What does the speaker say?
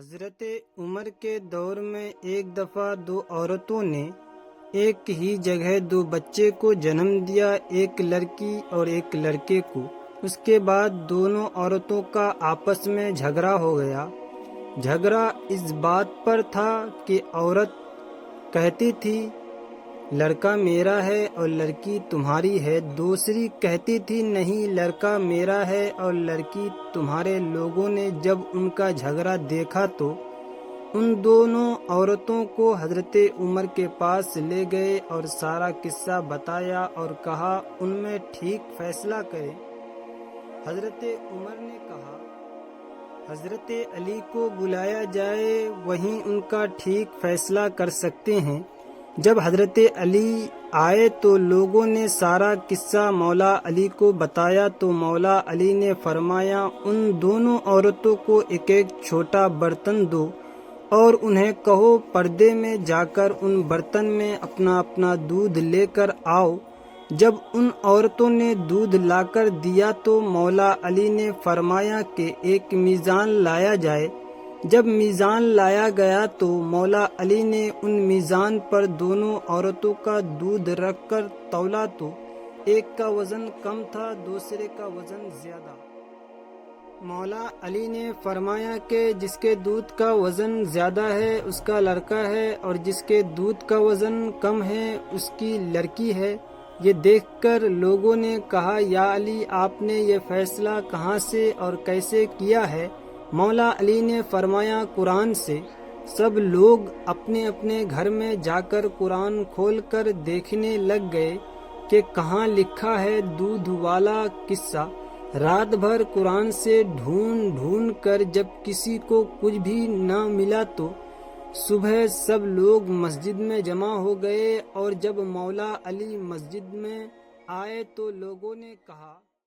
حضرت عمر کے دور میں ایک دفعہ دو عورتوں نے ایک ہی جگہ دو بچے کو جنم دیا، ایک لڑکی اور ایک لڑکے کو۔ اس کے بعد دونوں عورتوں کا آپس میں جھگڑا ہو گیا۔ جھگڑا اس بات پر تھا کہ عورت کہتی تھی لڑکا میرا ہے اور لڑکی تمہاری ہے، دوسری کہتی تھی نہیں لڑکا میرا ہے اور لڑکی تمہارے۔ لوگوں نے جب ان کا جھگڑا دیکھا تو ان دونوں عورتوں کو حضرت عمر کے پاس لے گئے اور سارا قصہ بتایا اور کہا ان میں ٹھیک فیصلہ کریں۔ حضرت عمر نے کہا حضرت علی کو بلایا جائے، وہیں ان کا ٹھیک فیصلہ کر سکتے ہیں۔ جب حضرت علی آئے تو لوگوں نے سارا قصہ مولا علی کو بتایا تو مولا علی نے فرمایا ان دونوں عورتوں کو ایک ایک چھوٹا برتن دو اور انہیں کہو پردے میں جا کر ان برتن میں اپنا اپنا دودھ لے کر آؤ۔ جب ان عورتوں نے دودھ لا کر دیا تو مولا علی نے فرمایا کہ ایک میزان لایا جائے۔ جب میزان لایا گیا تو مولا علی نے ان میزان پر دونوں عورتوں کا دودھ رکھ کر تولا تو ایک کا وزن کم تھا، دوسرے کا وزن زیادہ۔ مولا علی نے فرمایا کہ جس کے دودھ کا وزن زیادہ ہے اس کا لڑکا ہے اور جس کے دودھ کا وزن کم ہے اس کی لڑکی ہے۔ یہ دیکھ کر لوگوں نے کہا یا علی آپ نے یہ فیصلہ کہاں سے اور کیسے کیا ہے؟ مولا علی نے فرمایا قرآن سے۔ سب لوگ اپنے اپنے گھر میں جا کر قرآن کھول کر دیکھنے لگ گئے کہ کہاں لکھا ہے دودھ والا قصہ۔ رات بھر قرآن سے ڈھونڈ ڈھونڈ کر جب کسی کو کچھ بھی نہ ملا تو صبح سب لوگ مسجد میں جمع ہو گئے اور جب مولا علی مسجد میں آئے تو لوگوں نے کہا